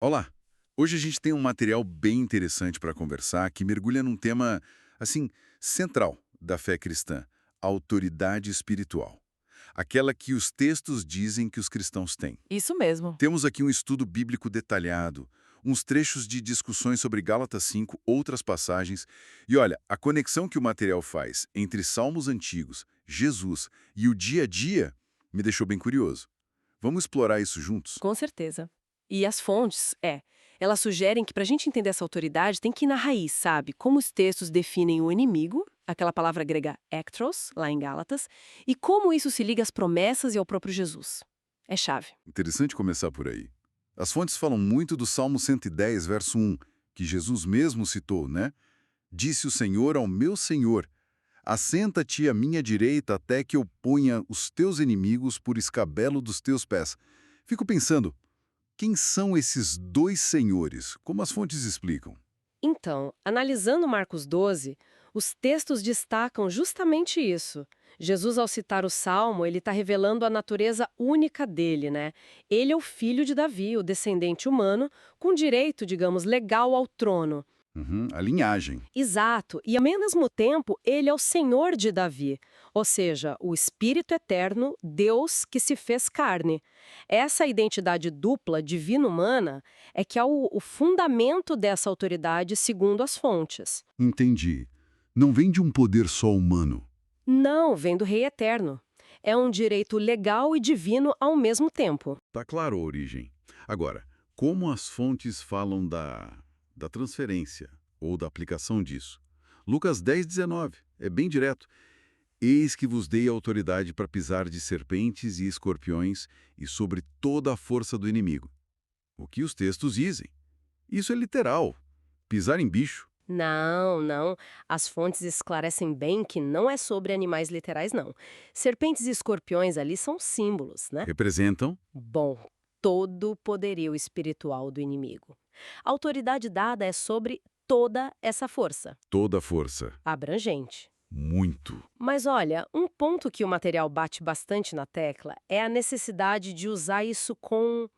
Olá! Hoje a gente tem um material bem interessante para conversar que mergulha num tema, assim, central da fé cristã, a autoridade espiritual. Aquela que os textos dizem que os cristãos têm. Isso mesmo. Temos aqui um estudo bíblico detalhado, uns trechos de discussões sobre Gálatas 5, outras passagens, e olha, a conexão que o material faz entre salmos antigos, Jesus e o dia a dia me deixou bem curioso. Vamos explorar isso juntos? Com certeza. E as fontes, elas sugerem que para a gente entender essa autoridade tem que ir na raiz, sabe? Como os textos definem o inimigo, aquela palavra grega ektros, lá em Gálatas, e como isso se liga às promessas e ao próprio Jesus. É chave. Interessante começar por aí. As fontes falam muito do Salmo 110, verso 1, que Jesus mesmo citou, né? Disse o Senhor ao meu Senhor: assenta-te à minha direita até que eu ponha os teus inimigos por escabelo dos teus pés. Fico pensando, quem são esses dois senhores? Como as fontes explicam? Então, analisando Marcos 12, os textos destacam justamente isso. Jesus, ao citar o Salmo, ele está revelando a natureza única dele, né? Ele é o filho de Davi, o descendente humano, com direito, digamos, legal ao trono. Uhum, a linhagem. Exato, e ao mesmo tempo ele é o Senhor de Davi, ou seja, o Espírito Eterno, Deus que se fez carne. Essa identidade dupla, divino-humana, é que é o fundamento dessa autoridade segundo as fontes. Entendi. Não vem de um poder só humano. Não vem do Rei Eterno. É um direito legal e divino ao mesmo tempo. Tá claro a origem. Agora, como as fontes falam da transferência ou da aplicação disso? Lucas 10:19, é bem direto. Eis que vos dei autoridade para pisar de serpentes e escorpiões e sobre toda a força do inimigo. O que os textos dizem? Isso é literal. Pisar em bicho Não, não. As fontes esclarecem bem que não é sobre animais literais, não. Serpentes e escorpiões ali são símbolos, né? representam Bom, todo o poderio espiritual do inimigo. A autoridade dada é sobre toda essa força, toda a força. abrangente. Muito. Mas olha, um ponto que o material bate bastante na tecla é a necessidade de usar isso com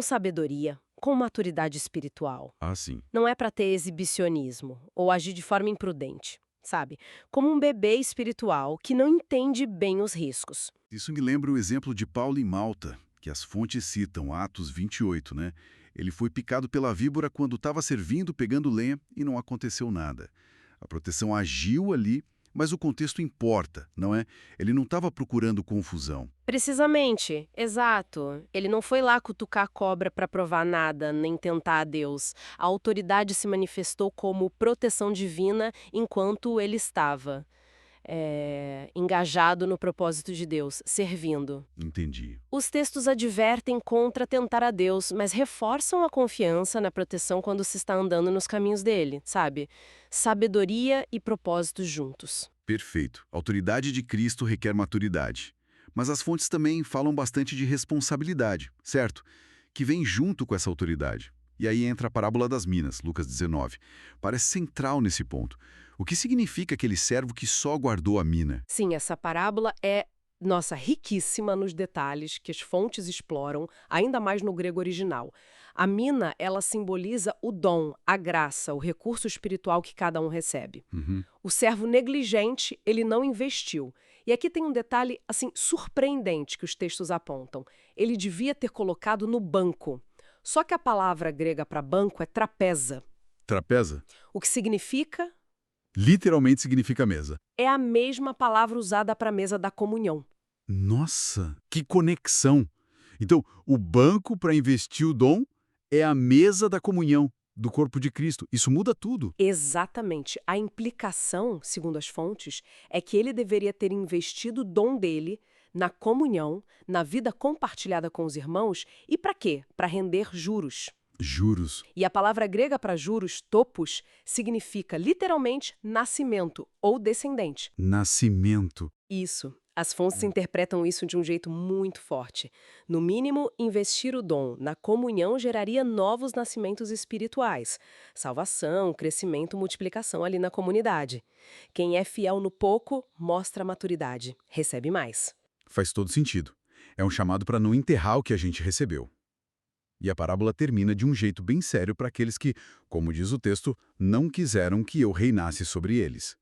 sabedoria, com maturidade espiritual. Assim. Não é para ter exibicionismo ou agir de forma imprudente, sabe? Como um bebê espiritual que não entende bem os riscos. Isso me lembra o exemplo de Paulo em Malta, que as fontes citam, Atos 28, né? Ele foi picado pela víbora quando estava servindo, pegando lenha, e não aconteceu nada. A proteção agiu ali, mas o contexto importa, não é? Ele não estava procurando confusão. Precisamente, exato. Ele não foi lá cutucar a cobra para provar nada, nem tentar a Deus. A autoridade se manifestou como proteção divina enquanto ele estava engajado no propósito de Deus, servindo. Entendi. Os textos advertem contra tentar a Deus, mas reforçam a confiança na proteção quando se está andando nos caminhos dele, sabe? Sabedoria e propósitos juntos. Perfeito. A autoridade de Cristo requer maturidade. Mas as fontes também falam bastante de responsabilidade, certo? Que vem junto com essa autoridade. E aí entra a parábola das minas, Lucas 19. Parece central nesse ponto. O que significa aquele servo que só guardou a mina? Sim, essa parábola é, nossa, riquíssima nos detalhes que as fontes exploram, ainda mais no grego original. A mina, ela simboliza o dom, a graça, o recurso espiritual que cada um recebe. Uhum. O servo negligente, ele não investiu. E aqui tem um detalhe, assim, surpreendente que os textos apontam. Ele devia ter colocado no banco. Só que a palavra grega para banco é trapeza, Trapeza? o que significa Literalmente significa mesa. é a mesma palavra usada para a mesa da comunhão. Nossa, que conexão! Então, o banco para investir o dom é a mesa da comunhão do corpo de Cristo. Isso muda tudo. Exatamente. A implicação, segundo as fontes, é que ele deveria ter investido o dom dele na comunhão, na vida compartilhada com os irmãos, e para quê? Para render juros. Juros. E a palavra grega para juros, topos, significa literalmente nascimento ou descendente. Nascimento. Isso. As fontes interpretam isso de um jeito muito forte. No mínimo, investir o dom na comunhão geraria novos nascimentos espirituais. Salvação, crescimento, multiplicação ali na comunidade. Quem é fiel no pouco, mostra maturidade. Recebe mais. Faz todo sentido. É um chamado para não enterrar o que a gente recebeu. E a parábola termina de um jeito bem sério para aqueles que, como diz o texto, não quiseram que eu reinasse sobre eles.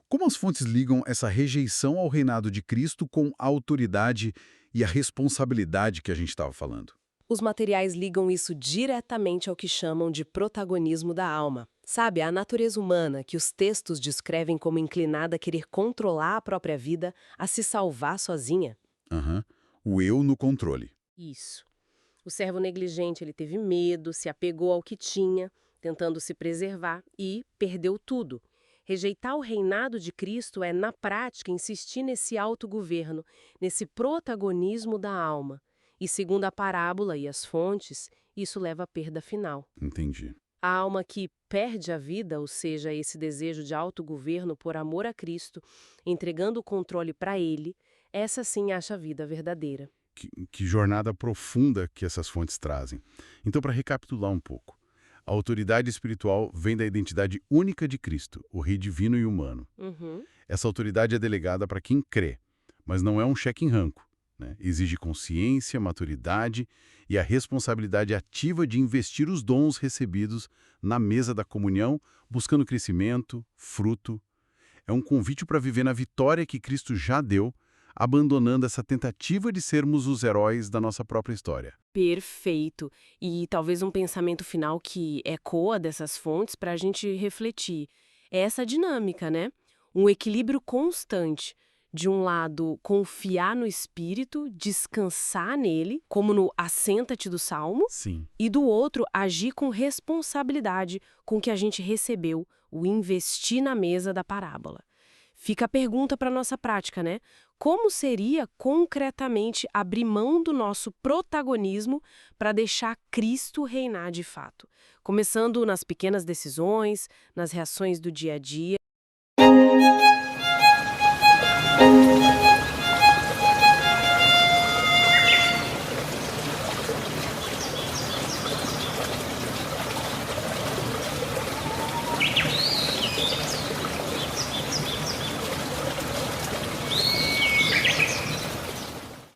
Como as fontes ligam essa rejeição ao reinado de Cristo com a autoridade e a responsabilidade que a gente estava falando? Os materiais ligam isso diretamente ao que chamam de protagonismo da alma. Sabe, a natureza humana, que os textos descrevem como inclinada a querer controlar a própria vida, a se salvar sozinha. Aham. O eu no controle. Isso. O servo negligente, ele teve medo, se apegou ao que tinha, tentando se preservar e perdeu tudo. Rejeitar o reinado de Cristo é, na prática, insistir nesse autogoverno, nesse protagonismo da alma. E segundo a parábola e as fontes, isso leva à perda final. Entendi. A alma que perde a vida, ou seja, esse desejo de autogoverno por amor a Cristo, entregando o controle para Ele, essa sim acha a vida verdadeira. Que jornada profunda que essas fontes trazem. Então, para recapitular um pouco, a autoridade espiritual vem da identidade única de Cristo, o Rei divino e humano. Uhum. Essa autoridade é delegada para quem crê, mas não é um cheque em branco, né? Exige consciência, maturidade e a responsabilidade ativa de investir os dons recebidos na mesa da comunhão, buscando crescimento, fruto. É um convite para viver na vitória que Cristo já deu, abandonando essa tentativa de sermos os heróis da nossa própria história. Perfeito. E talvez um pensamento final que ecoa dessas fontes para a gente refletir. É essa dinâmica, né? Um equilíbrio constante. De um lado, confiar no Espírito, descansar nele, como no assenta-te do Salmo, Sim. e do outro, agir com responsabilidade com o que a gente recebeu, o investir na mesa da parábola. Fica a pergunta para a nossa prática, né? Como seria concretamente abrir mão do nosso protagonismo para deixar Cristo reinar de fato? Começando nas pequenas decisões, nas reações do dia a dia